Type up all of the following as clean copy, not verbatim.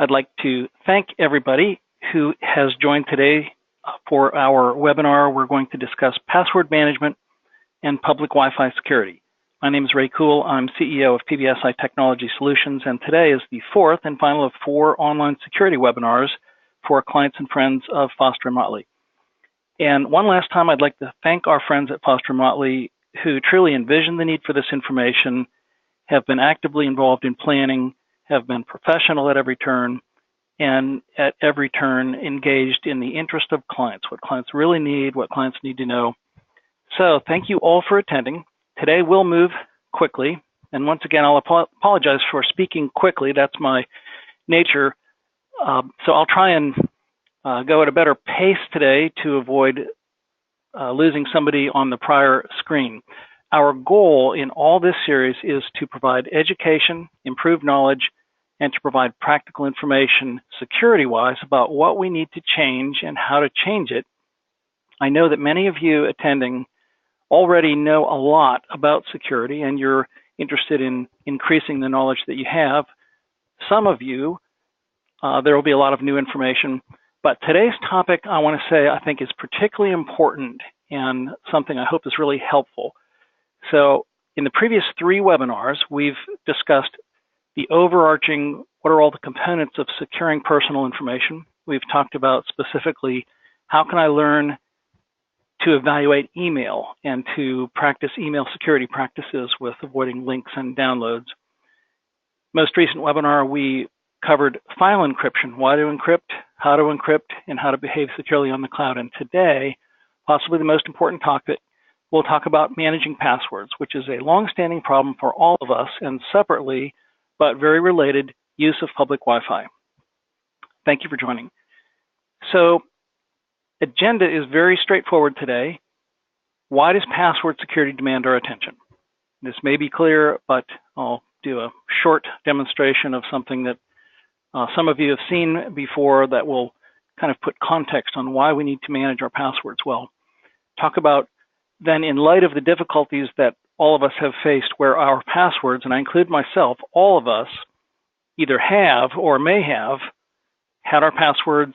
I'd like to thank everybody who has joined today for our webinar. We're going to discuss password management and public Wi-Fi security. My name is Ray Kuhl. I'm CEO of PBSI Technology Solutions, and today is the fourth and final of 4 online security webinars for clients and friends of Foster & Motley. And one last time, I'd like to thank our friends at Foster & Motley who truly envisioned the need for this information, have been actively involved in planning, have been professional at every turn, and at every turn engaged in the interest of clients, what clients really need, what clients need to know. So thank you all for attending. Today we'll move quickly, and once again I'll apologize for speaking quickly. That's my nature. So I'll try and go at a better pace today to avoid losing somebody on the prior screen. Our goal in all this series is to provide education, improve knowledge, and to provide practical information security-wise about what we need to change and how to change it. I know that many of you attending already know a lot about security and you're interested in increasing the knowledge that you have. Some of you, there will be a lot of new information, but today's topic I want to say I think is particularly important and something I hope is really helpful. So in the previous 3 webinars, we've discussed the overarching, what are all the components of securing personal information. We've talked about specifically how can I learn to evaluate email and to practice email security practices with avoiding links and downloads. Most recent webinar, we covered file encryption, why to encrypt, and how to behave securely on the cloud. And today, possibly the most important topic, we'll talk about managing passwords, which is a long-standing problem for all of us, and separately, but very related, use of public Wi-Fi. Thank you for joining. So, agenda is very straightforward today. Why does password security demand our attention? This may be clear, but I'll do a short demonstration of something that some of you have seen before that will kind of put context on why we need to manage our passwords well. Talk about then, in light of the difficulties that all of us have faced where our passwords, and I include myself, all of us either have or may have had our passwords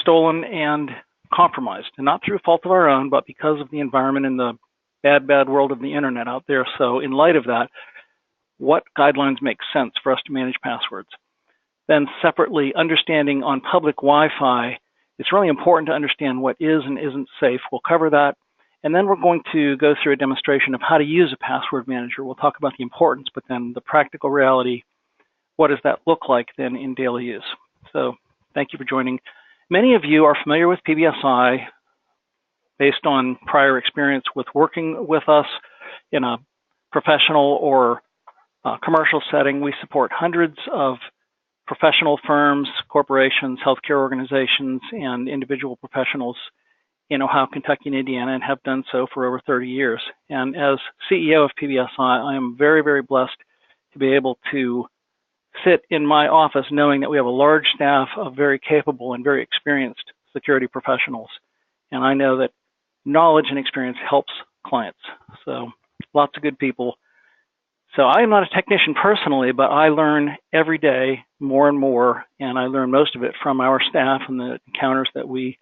stolen and compromised, and not through fault of our own, but because of the environment and the bad world of the internet out there. So in light of that, what guidelines make sense for us to manage passwords? Then separately, understanding on public Wi-Fi, it's really important to understand what is and isn't safe. We'll cover that. And then we're going to go through a demonstration of how to use a password manager. We'll talk about the importance, but then the practical reality, what does that look like then in daily use? So thank you for joining. Many of you are familiar with PBSI based on prior experience with working with us in a professional or commercial setting. We support hundreds of professional firms, corporations, healthcare organizations, and individual professionals in Ohio, Kentucky, and Indiana, and have done so for over 30 years. And as CEO of PBSI, I am very, very blessed to be able to sit in my office knowing that we have a large staff of very capable and very experienced security professionals. And I know that knowledge and experience helps clients. So lots of good people. So I am not a technician personally, but I learn every day more and more, and I learn most of it from our staff and the encounters that we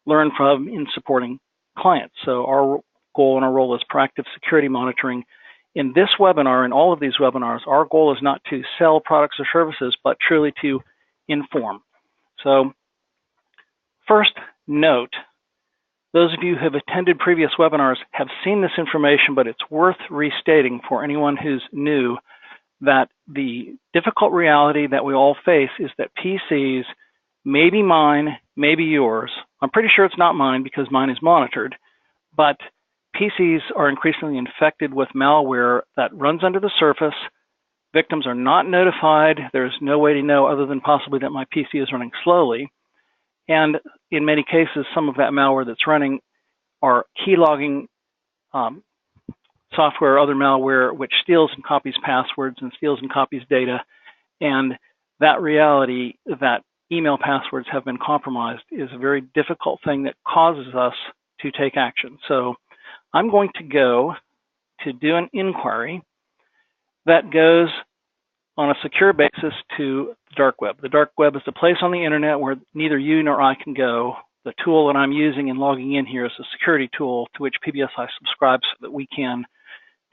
learn from in supporting clients. So our goal and our role is proactive security monitoring. In this webinar and all of these webinars, our goal is not to sell products or services, but truly to inform. So first note, those of you who have attended previous webinars have seen this information, but it's worth restating for anyone who's new that the difficult reality that we all face is that PCs, maybe mine, maybe yours, I'm pretty sure it's not mine because mine is monitored, but PCs are increasingly infected with malware that runs under the surface. Victims are not notified. There's no way to know other than possibly that my PC is running slowly. And in many cases, some of that malware that's running are keylogging software or other malware which steals and copies passwords and steals and copies data. And that reality that email passwords have been compromised is a very difficult thing that causes us to take action. So I'm going to go to do an inquiry that goes on a secure basis to the dark web. The dark web is a place on the internet where neither you nor I can go. The tool that I'm using and logging in here is a security tool to which PBSI subscribes so that we can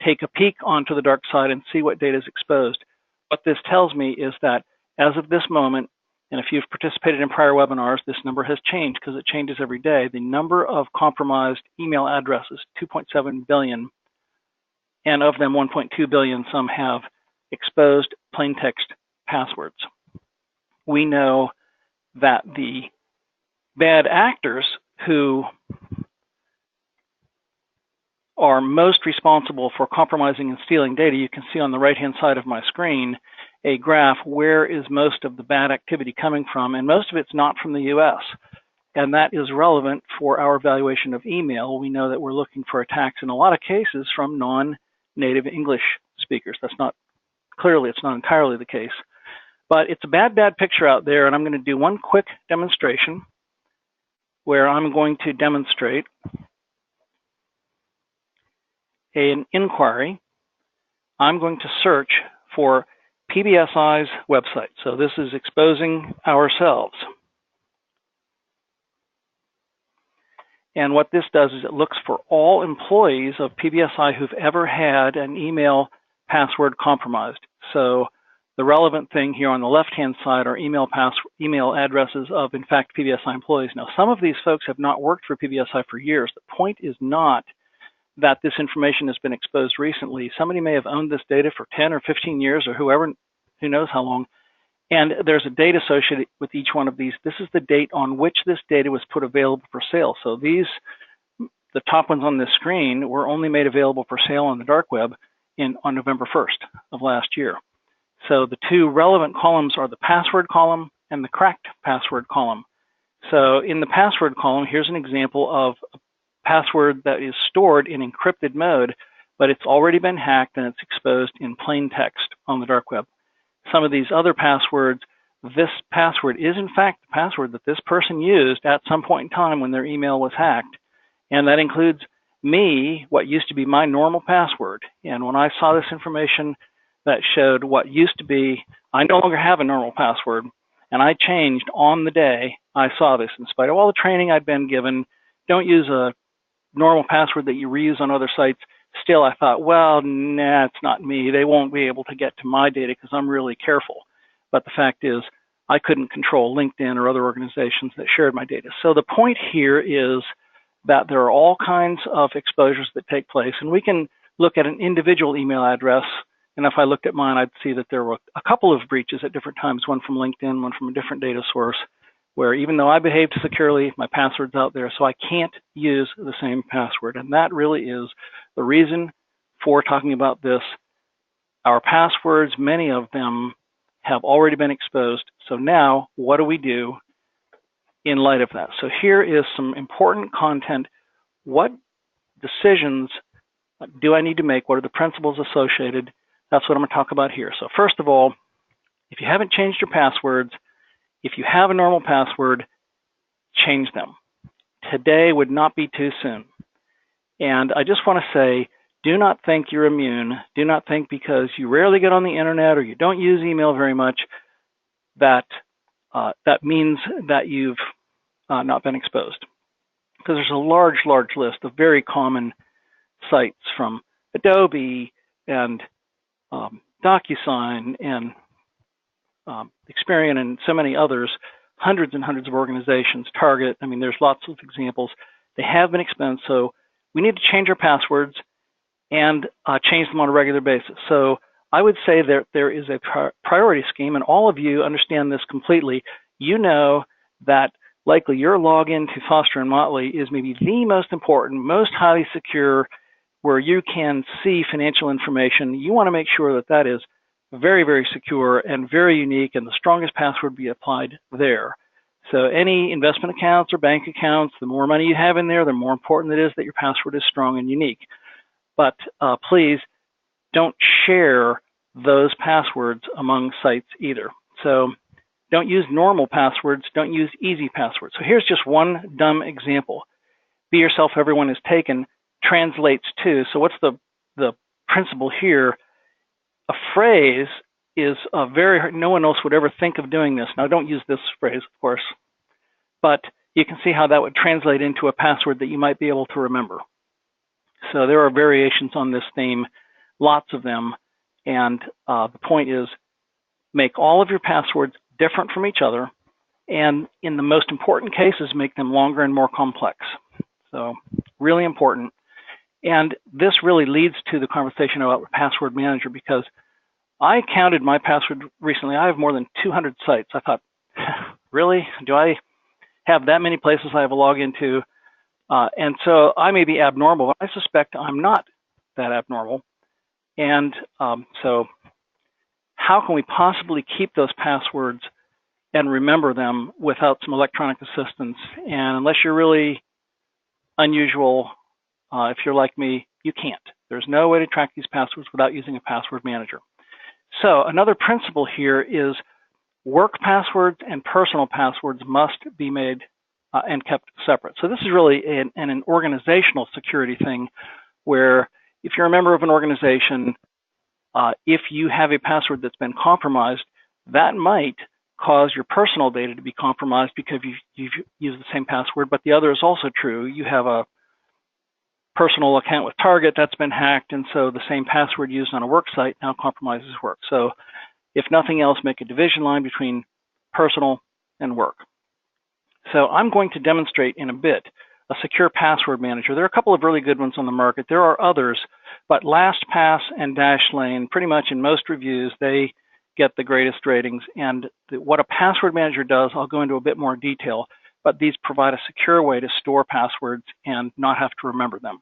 take a peek onto the dark side and see what data is exposed. What this tells me is that as of this moment, and if you've participated in prior webinars, this number has changed because it changes every day. The number of compromised email addresses, 2.7 billion, and of them 1.2 billion, some have exposed plain text passwords. We know that the bad actors who are most responsible for compromising and stealing data, you can see on the right-hand side of my screen a graph where is most of the bad activity coming from, and most of it's not from the US. And that is relevant for our evaluation of email. We know that we're looking for attacks in a lot of cases from non-native English speakers. That's not, clearly it's not entirely the case. But it's a bad picture out there, and I'm going to do one quick demonstration where I'm going to demonstrate an inquiry. I'm going to search for PBSI's website. So this is exposing ourselves. And what this does is it looks for all employees of PBSI who've ever had an email password compromised. So the relevant thing here on the left-hand side are email addresses of, in fact, PBSI employees. Now, some of these folks have not worked for PBSI for years. The point is not that this information has been exposed recently. Somebody may have owned this data for 10 or 15 years or whoever, who knows how long. And there's a date associated with each one of these. This is the date on which this data was put available for sale. So these, the top ones on this screen, were only made available for sale on the dark web on November 1st of last year. So the two relevant columns are the password column and the cracked password column. So in the password column, here's an example of a password that is stored in encrypted mode, but it's already been hacked and it's exposed in plain text on the dark web. Some of these other passwords, this password is in fact the password that this person used at some point in time when their email was hacked. And that includes me, what used to be my normal password. And when I saw this information that showed what used to be, I no longer have a normal password, and I changed on the day I saw this. In spite of all the training I'd been given, don't use a normal password that you reuse on other sites. Still, I thought, well, nah, it's not me. They won't be able to get to my data because I'm really careful. But the fact is, I couldn't control LinkedIn or other organizations that shared my data. So the point here is that there are all kinds of exposures that take place, and we can look at an individual email address. And if I looked at mine, I'd see that there were a couple of breaches at different times, one from LinkedIn, one from a different data source, where even though I behaved securely, my password's out there, so I can't use the same password. And that really is the reason for talking about this. Our passwords, many of them have already been exposed. So now, what do we do in light of that? So here is some important content. What decisions do I need to make? What are the principles associated? That's what I'm going to talk about here. So first of all, if you haven't changed your passwords, if you have a normal password, change them. Today would not be too soon. And I just want to say, do not think you're immune. Do not think because you rarely get on the internet or you don't use email very much that that means that you've not been exposed. Because there's a large list of very common sites from Adobe and DocuSign and Experian and so many others, hundreds and hundreds of organizations, Target. I mean, there's lots of examples. They have been exposed, so we need to change our passwords and change them on a regular basis. So I would say that there is a priority scheme, and all of you understand this completely. You know that likely your login to Foster & Motley is maybe the most important, most highly secure, where you can see financial information. You want to make sure that that is very, very secure and very unique, and the strongest password be applied there. So any investment accounts or bank accounts, the more money you have in there, the more important it is that your password is strong and unique. But please don't share those passwords among sites either. So don't use normal passwords, don't use easy passwords. So here's just one dumb example. Be yourself, everyone is taken, translates to. So what's the principle here? A phrase is no one else would ever think of doing this. Now, don't use this phrase, of course, but you can see how that would translate into a password that you might be able to remember. So there are variations on this theme, lots of them, and the point is make all of your passwords different from each other, and in the most important cases, make them longer and more complex. So really important. And this really leads to the conversation about Password Manager, because I counted my password recently. I have more than 200 sites. I thought, really? Do I have that many places I have a login to? And so I may be abnormal, but I suspect I'm not that abnormal. And so how can we possibly keep those passwords and remember them without some electronic assistance? And unless you're really unusual, if you're like me, you can't. There's no way to track these passwords without using a password manager. So another principle here is work passwords and personal passwords must be made and kept separate. So this is really an organizational security thing, where if you're a member of an organization, if you have a password that's been compromised, that might cause your personal data to be compromised because you've used the same password. But the other is also true. You have a personal account with Target that's been hacked, and so the same password used on a work site now compromises work. So if nothing else, make a division line between personal and work. So I'm going to demonstrate in a bit a secure password manager. There are a couple of really good ones on the market. There are others, but LastPass and Dashlane, pretty much in most reviews, they get the greatest ratings. And what a password manager does, I'll go into a bit more detail, but these provide a secure way to store passwords and not have to remember them.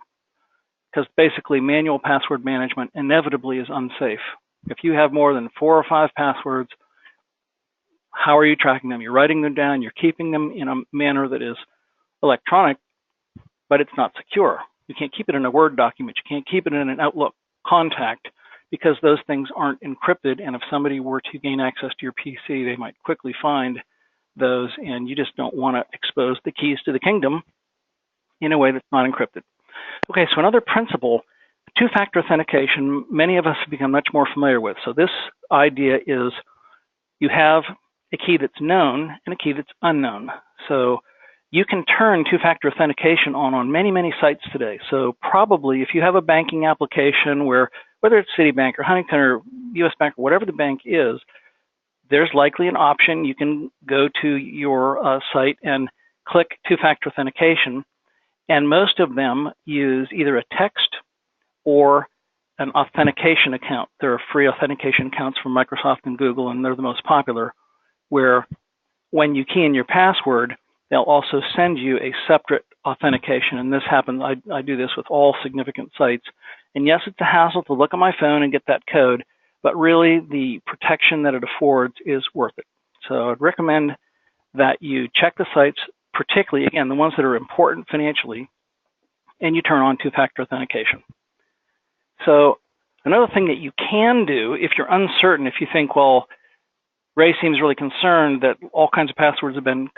Because basically manual password management inevitably is unsafe. If you have more than 4 or 5 passwords, how are you tracking them? You're writing them down, you're keeping them in a manner that is electronic, but it's not secure. You can't keep it in a Word document, you can't keep it in an Outlook contact, because those things aren't encrypted, and if somebody were to gain access to your PC, they might quickly find those, and you just don't want to expose the keys to the kingdom in a way that's not encrypted. Okay, so another principle, two-factor authentication, many of us have become much more familiar with. So this idea is you have a key that's known and a key that's unknown. So you can turn two-factor authentication on many, many sites today. So probably if you have a banking application where, whether it's Citibank or Huntington or US Bank or whatever the bank is, there's likely an option. You can go to your site and click two-factor authentication, and most of them use either a text or an authentication account. There are free authentication accounts from Microsoft and Google, and they're the most popular, where when you key in your password, they'll also send you a separate authentication. And this happens, I do this with all significant sites. And yes, it's a hassle to look at my phone and get that code, but really the protection that it affords is worth it. So I'd recommend that you check the sites, particularly, again, the ones that are important financially, and you turn on two-factor authentication. So another thing that you can do if you're uncertain, if you think, well, Ray seems really concerned that all kinds of passwords have been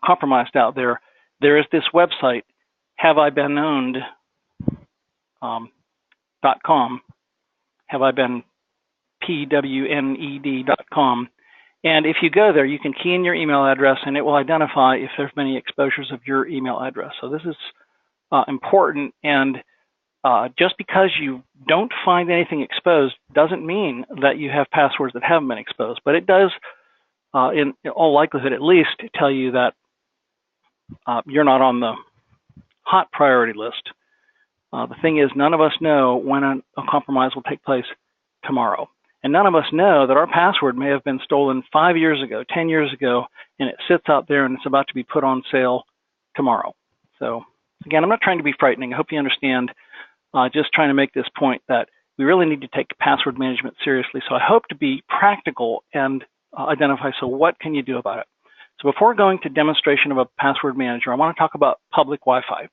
compromised out there, there is this website, haveibeenpwned.com, haveibeenpwned.com. And if you go there, you can key in your email address, and it will identify if there's many exposures of your email address. So this is important, and just because you don't find anything exposed doesn't mean that you have passwords that haven't been exposed, but it does, in all likelihood at least, tell you that you're not on the hot priority list. The thing is, none of us know when a compromise will take place tomorrow. And none of us know that our password may have been stolen 5 years ago, 10 years ago, and it sits out there and it's about to be put on sale tomorrow. So again, I'm not trying to be frightening. I hope you understand. Just trying to make this point that we really need to take password management seriously. So I hope to be practical and identify, so what can you do about it? So before going to demonstration of a password manager, I want to talk about public Wi-Fi.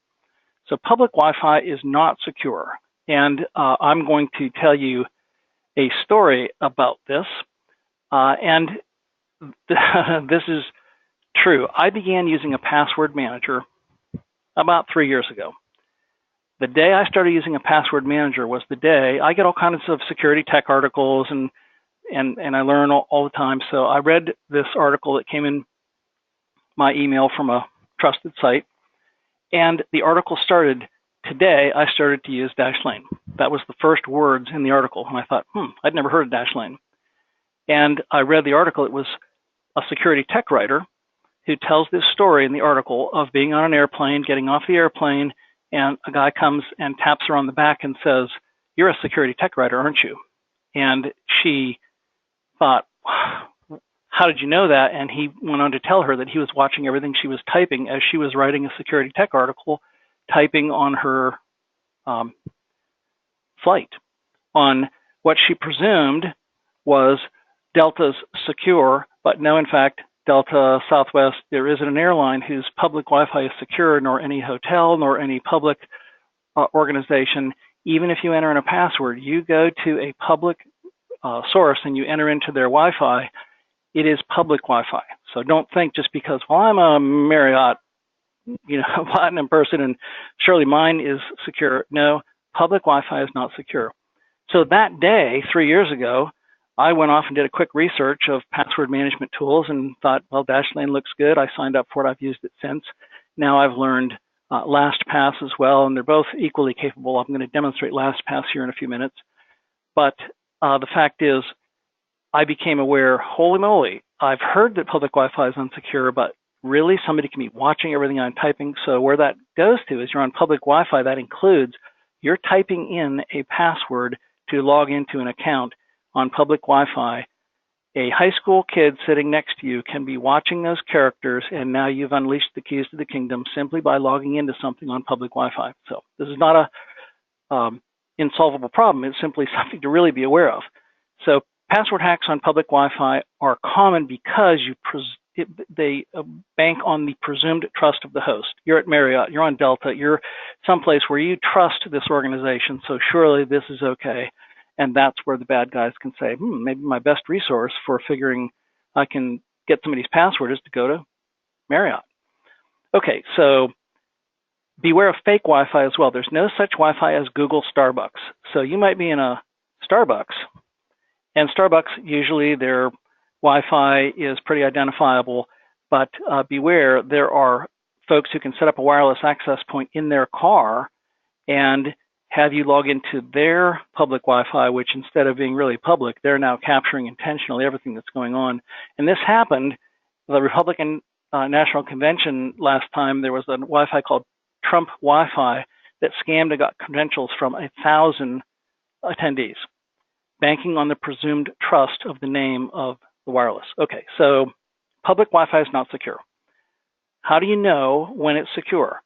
So public Wi-Fi is not secure. And I'm going to tell you a story about this. And this is true. I began using a password manager about 3 years ago. The day I started using a password manager was the day I get all kinds of security tech articles and and I learn all the time. So I read this article that came in my email from a trusted site, and the article started, today I started to use Dashlane. That was the first words in the article, and I thought, I'd never heard of Dashlane. And I read the article. It was a security tech writer who tells this story in the article of being on an airplane, getting off the airplane, and a guy comes and taps her on the back and says, "You're a security tech writer, aren't you?" And she thought, "How did you know that?" And he went on to tell her that he was watching everything she was typing as she was writing a security tech article, typing on her flight on what she presumed was Delta's secure, but no, in fact, Delta, Southwest, there isn't an airline whose public Wi-Fi is secure, nor any hotel, nor any public organization. Even if you enter in a password, you go to a public source and you enter into their Wi-Fi, it is public Wi-Fi. So don't think just because, well, I'm a Marriott, platinum person and surely mine is secure. No, public Wi-Fi is not secure. So that day, 3 years ago, I went off and did a quick research of password management tools and thought, well, Dashlane looks good. I signed up for it. I've used it since. Now I've learned LastPass as well, and they're both equally capable. I'm going to demonstrate LastPass here in a few minutes. But the fact is, I became aware, holy moly, I've heard that public Wi-Fi is unsecure, but really somebody can be watching everything I'm typing. So where that goes to is you're on public Wi-Fi. That includes you're typing in a password to log into an account on public Wi-Fi. A high school kid sitting next to you can be watching those characters, and now you've unleashed the keys to the kingdom simply by logging into something on public Wi-Fi. So this is not a insolvable problem. It's simply something to really be aware of. So password hacks on public Wi-Fi are common because they bank on the presumed trust of the host. You're at Marriott, you're on Delta, you're someplace where you trust this organization, so surely this is okay. And that's where the bad guys can say, maybe my best resource for figuring I can get somebody's password is to go to Marriott. Okay, so beware of fake Wi-Fi as well. There's no such Wi-Fi as Google Starbucks. So you might be in a Starbucks, and Starbucks, usually their Wi-Fi is pretty identifiable, but beware, there are folks who can set up a wireless access point in their car and have you log into their public Wi-Fi, which instead of being really public, they're now capturing intentionally everything that's going on. And this happened, the Republican National Convention last time, there was a Wi-Fi called Trump Wi-Fi that scammed and got credentials from 1,000 attendees, banking on the presumed trust of the name of the wireless. Okay, so public Wi-Fi is not secure. How do you know when it's secure?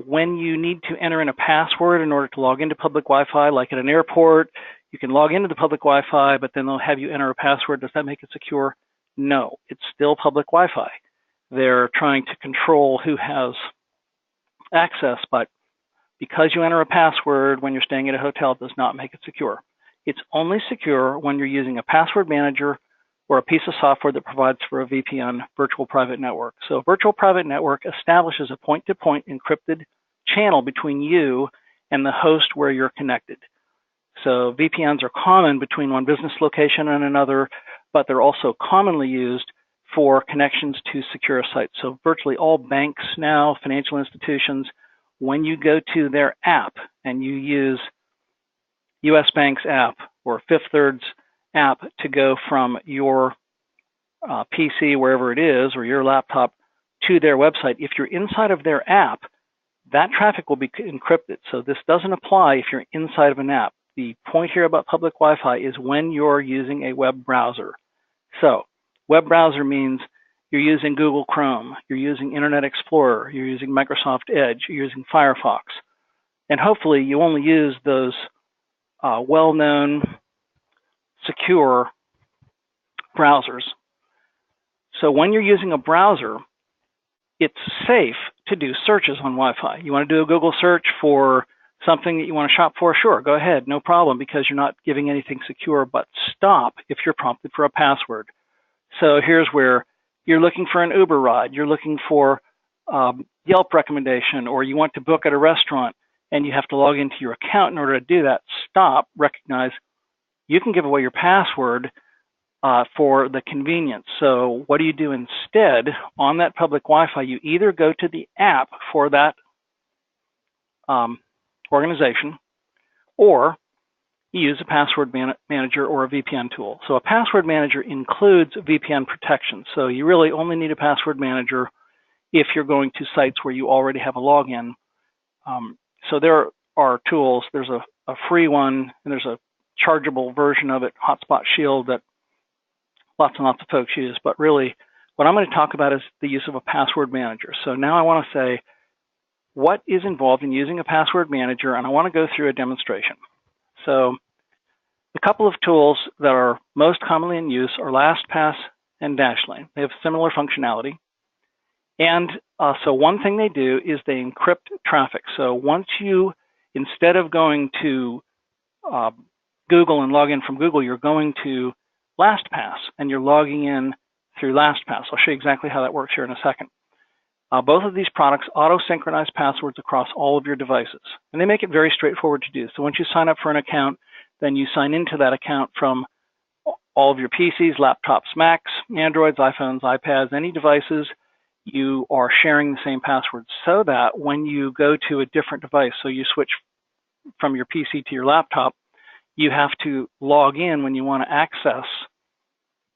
When you need to enter in a password in order to log into public Wi-Fi, like at an airport, you can log into the public Wi-Fi, but then they'll have you enter a password. Does that make it secure? No, it's still public Wi-Fi. They're trying to control who has access, but because you enter a password when you're staying at a hotel, it does not make it secure. It's only secure when you're using a password manager or a piece of software that provides for a VPN, virtual private network. So a virtual private network establishes a point-to-point encrypted channel between you and the host where you're connected. So VPNs are common between one business location and another, but they're also commonly used for connections to secure sites. So virtually all banks now, financial institutions, when you go to their app and you use US Bank's app or Fifth Third's app to go from your PC, wherever it is, or your laptop to their website, if you're inside of their app, that traffic will be encrypted. So this doesn't apply if you're inside of an app. The point here about public Wi-Fi is when you're using a web browser. So web browser means you're using Google Chrome, you're using Internet Explorer, you're using Microsoft Edge, you're using Firefox. And hopefully you only use those well-known, secure browsers. So when you're using a browser, it's safe to do searches on Wi-Fi. You want to do a Google search for something that you want to shop for? Sure, go ahead, no problem, because you're not giving anything secure, but stop if you're prompted for a password. So here's where you're looking for an Uber ride, you're looking for Yelp recommendation, or you want to book at a restaurant and you have to log into your account in order to do that. Stop, recognize you can give away your password for the convenience. So what do you do instead on that public Wi-Fi? You either go to the app for that organization, or you use a password manager or a VPN tool. So a password manager includes VPN protection. So you really only need a password manager if you're going to sites where you already have a login. So there are tools. There's a free one, and there's a chargeable version of it, Hotspot Shield, that lots and lots of folks use. But really, what I'm going to talk about is the use of a password manager. So now I want to say what is involved in using a password manager, and I want to go through a demonstration. So the couple of tools that are most commonly in use are LastPass and Dashlane. They have similar functionality. And so one thing they do is they encrypt traffic. So once you, instead of going to Google and log in from Google, you're going to LastPass and you're logging in through LastPass. I'll show you exactly how that works here in a second. Both of these products auto-synchronize passwords across all of your devices, and they make it very straightforward to do. So once you sign up for an account, then you sign into that account from all of your PCs, laptops, Macs, Androids, iPhones, iPads, any devices. You are sharing the same password, so that when you go to a different device, so you switch from your PC to your laptop, you have to log in when you want to access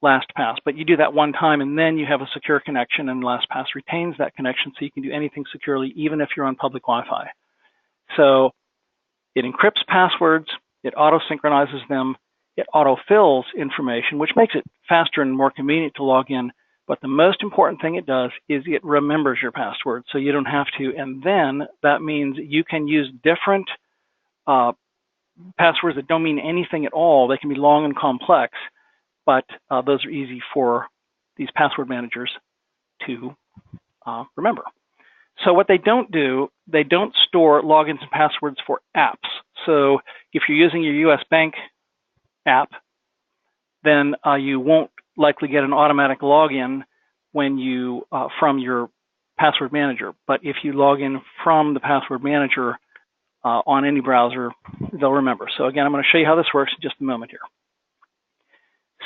LastPass, but you do that one time and then you have a secure connection, and LastPass retains that connection so you can do anything securely even if you're on public Wi-Fi. So it encrypts passwords, it auto-synchronizes them, it auto-fills information, which makes it faster and more convenient to log in. But the most important thing it does is it remembers your password so you don't have to, and then that means you can use different passwords that don't mean anything at all. They can be long and complex, but those are easy for these password managers to remember. So what they don't do, they don't store logins and passwords for apps. So if you're using your US Bank app, then you won't likely get an automatic login when you from your password manager. But if you log in from the password manager on any browser, they'll remember. So again, I'm going to show you how this works in just a moment here.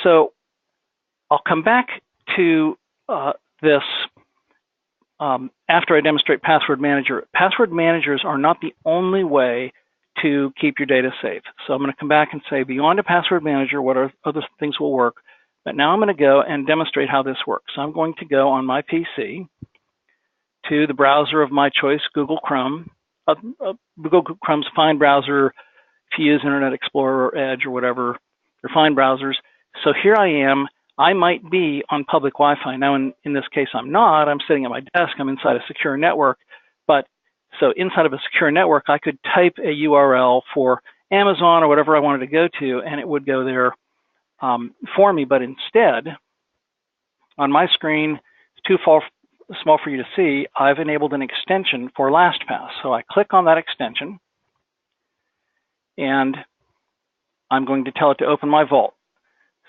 So I'll come back to this after I demonstrate Password Manager. Password managers are not the only way to keep your data safe. So I'm going to come back and say, beyond a Password Manager, what are other things will work? But now I'm going to go and demonstrate how this works. So I'm going to go on my PC to the browser of my choice, Google Chrome. Google Chrome's a fine browser if you use Internet Explorer or Edge or whatever. They're fine browsers. So here I am. I might be on public Wi-Fi. Now, in this case, I'm not. I'm sitting at my desk. I'm inside a secure network. But so inside of a secure network, I could type a URL for Amazon or whatever I wanted to go to, and it would go there for me. But instead, on my screen, it's too small for you to see, I've enabled an extension for LastPass. So I click on that extension, and I'm going to tell it to open my vault.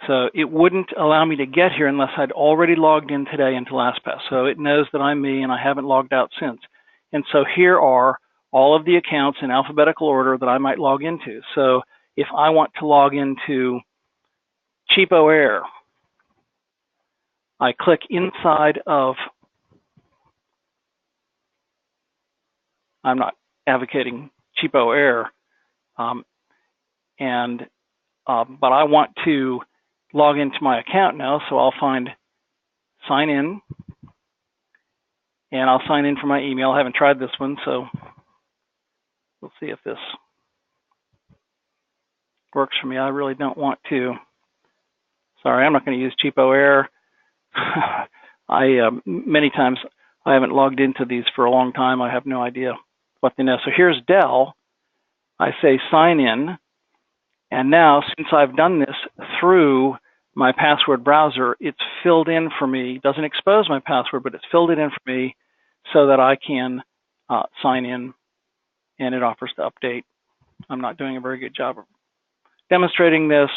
So it wouldn't allow me to get here unless I'd already logged in today into LastPass. So it knows that I'm me and I haven't logged out since. And so here are all of the accounts in alphabetical order that I might log into. So if I want to log into Cheapo Air, I click inside of, I'm not advocating Cheapo Air, but I want to log into my account now, so I'll find sign in, and I'll sign in for my email. I haven't tried this one, so we'll see if this works for me. I really don't want to. Sorry, I'm not going to use Cheapo Air. Many times I haven't logged into these for a long time. I have no idea what they know. So here's Dell. I say sign in, and now since I've done this through my password browser, it's filled in for me. It doesn't expose my password, but it's filled it in for me so that I can sign in, and it offers to update. I'm not doing a very good job of demonstrating this.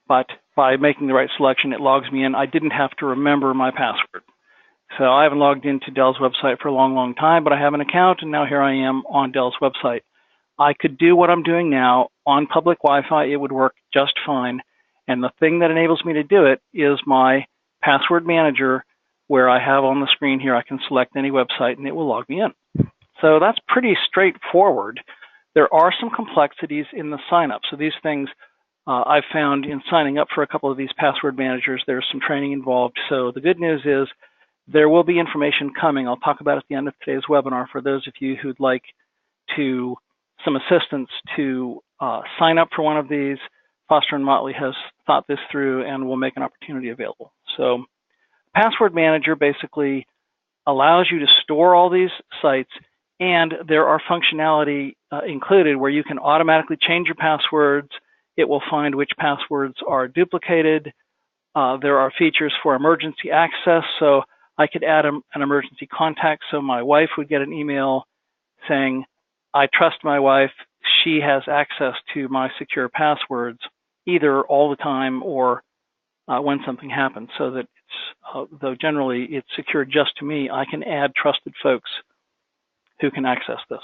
But by making the right selection, it logs me in. I didn't have to remember my password. So I haven't logged into Dell's website for a long, long time, but I have an account, and now here I am on Dell's website. I could do what I'm doing now on public Wi-Fi. It would work just fine. And the thing that enables me to do it is my password manager, where I have on the screen here, I can select any website and it will log me in. So that's pretty straightforward. There are some complexities in the sign up. So these things I've found in signing up for a couple of these password managers, there's some training involved. So the good news is there will be information coming. I'll talk about it at the end of today's webinar for those of you who'd like to some assistance to sign up for one of these. Foster and Motley has thought this through and will make an opportunity available. So password manager basically allows you to store all these sites, and there are functionality included where you can automatically change your passwords. It will find which passwords are duplicated. There are features for emergency access, so I could add an emergency contact, so my wife would get an email saying, I trust my wife, she has access to my secure passwords, either all the time or when something happens, so that it's, though generally it's secure just to me, I can add trusted folks who can access this.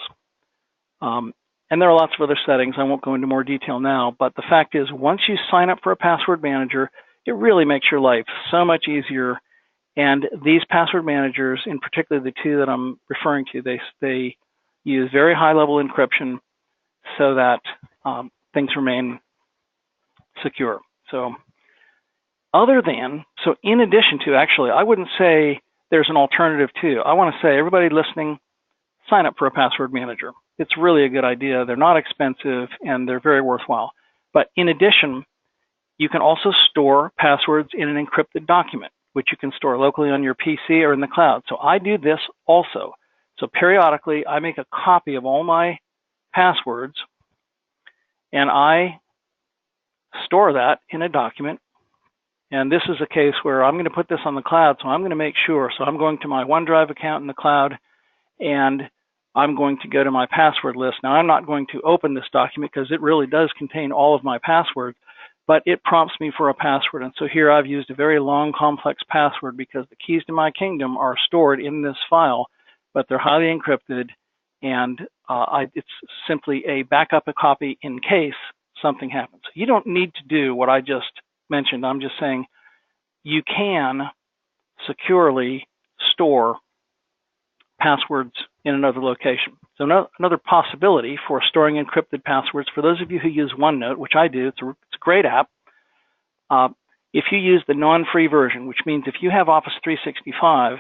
And there are lots of other settings. I won't go into more detail now, but the fact is, once you sign up for a password manager, it really makes your life so much easier. And these password managers, in particular the two that I'm referring to, they use very high-level encryption so that things remain secure. So in addition to, actually, I wouldn't say there's an alternative to. I want to say, everybody listening, sign up for a password manager. It's really a good idea. They're not expensive, and they're very worthwhile. But in addition, you can also store passwords in an encrypted document, which you can store locally on your PC or in the cloud. So I do this also. So periodically, I make a copy of all my passwords, and I store that in a document. And this is a case where I'm going to put this on the cloud, so I'm going to make sure. So I'm going to my OneDrive account in the cloud, and I'm going to go to my password list. Now, I'm not going to open this document because it really does contain all of my passwords, but it prompts me for a password. And so here I've used a very long, complex password because the keys to my kingdom are stored in this file, but they're highly encrypted, and it's simply a backup copy in case something happens. You don't need to do what I just mentioned. I'm just saying you can securely store passwords in another location. So another possibility for storing encrypted passwords, for those of you who use OneNote, which I do, it's a great app. If you use the non-free version, which means if you have Office 365,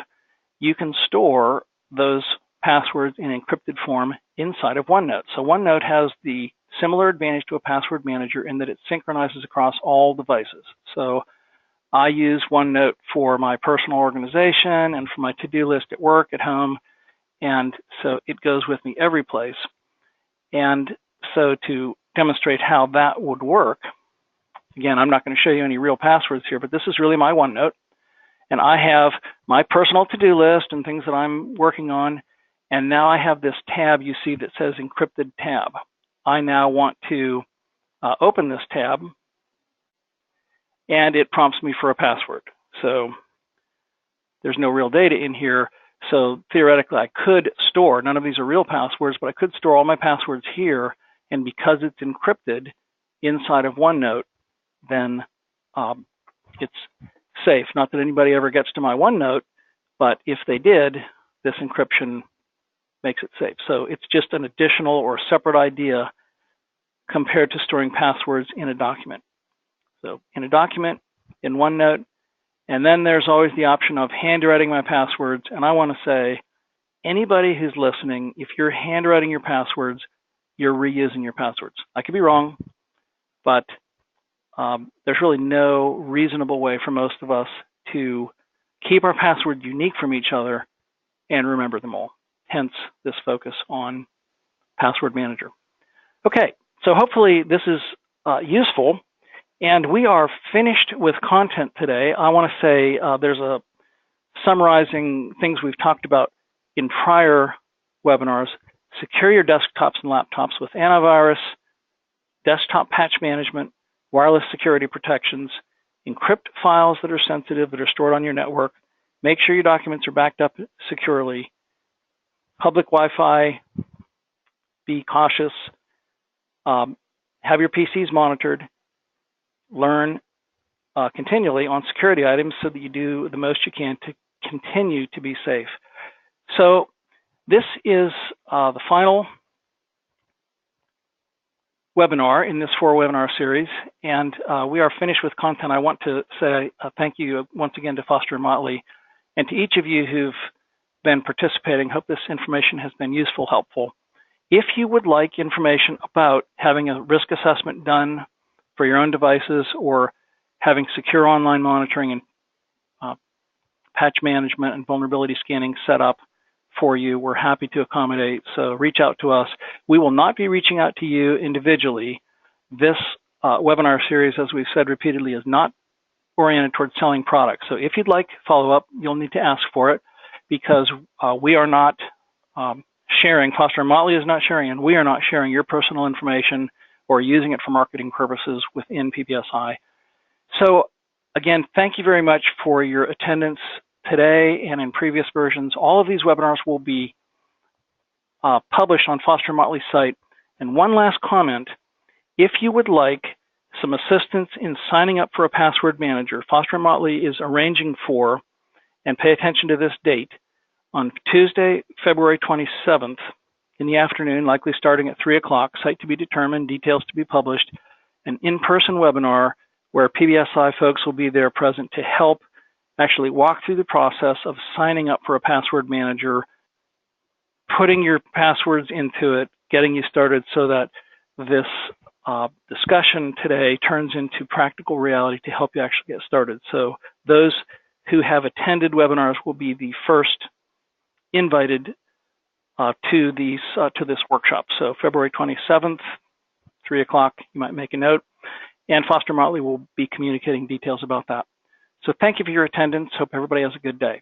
you can store those passwords in encrypted form inside of OneNote. So OneNote has the similar advantage to a password manager in that it synchronizes across all devices. So I use OneNote for my personal organization and for my to-do list at work, at home, and so it goes with me every place. And so to demonstrate how that would work, again, I'm not going to show you any real passwords here, but this is really my OneNote. And I have my personal to-do list and things that I'm working on. And now I have this tab you see that says Encrypted Tab. I now want to open this tab, and it prompts me for a password. So there's no real data in here. So theoretically, I could store, none of these are real passwords, but I could store all my passwords here. And because it's encrypted inside of OneNote, then it's safe. Not that anybody ever gets to my OneNote, but if they did, this encryption makes it safe. So it's just an additional or separate idea compared to storing passwords in a document. So in a document, in OneNote, and then there's always the option of handwriting my passwords. And I want to say, anybody who's listening, if you're handwriting your passwords, you're reusing your passwords. I could be wrong, but there's really no reasonable way for most of us to keep our passwords unique from each other and remember them all. Hence this focus on Password Manager. Okay, so hopefully this is useful. And we are finished with content today. I want to say there's a summarizing things we've talked about in prior webinars. Secure your desktops and laptops with antivirus, desktop patch management, wireless security protections, encrypt files that are sensitive, that are stored on your network, Make sure your documents are backed up securely. Public Wi-Fi, be cautious. Have your PCs monitored. Learn continually on security items so that you do the most you can to continue to be safe. So this is the final webinar in this 4-webinar series, and we are finished with content. I want to say thank you once again to Foster & Motley and to each of you who've been participating. Hope this information has been useful, helpful. If you would like information about having a risk assessment done for your own devices or having secure online monitoring and patch management and vulnerability scanning set up for you, we're happy to accommodate. So reach out to us. We will not be reaching out to you individually. This webinar series, as we've said repeatedly, is not oriented towards selling products. So if you'd like follow-up, you'll need to ask for it, because we are not sharing, Foster & Motley is not sharing, and we are not sharing your personal information or using it for marketing purposes within PBSI. So again, thank you very much for your attendance today and in previous versions. All of these webinars will be published on Foster & Motley's site. And one last comment, if you would like some assistance in signing up for a password manager, Foster & Motley is arranging for, and pay attention to this date, on Tuesday, February 27th in the afternoon, likely starting at 3 o'clock, site to be determined, details to be published, an in-person webinar where PBSI folks will be there present to help actually walk through the process of signing up for a password manager, putting your passwords into it, getting you started so that this discussion today turns into practical reality to help you actually get started. So those who have attended webinars will be the first invited to this workshop. So February 27th, 3 o'clock, you might make a note, and Foster & Motley will be communicating details about that. So thank you for your attendance. Hope everybody has a good day.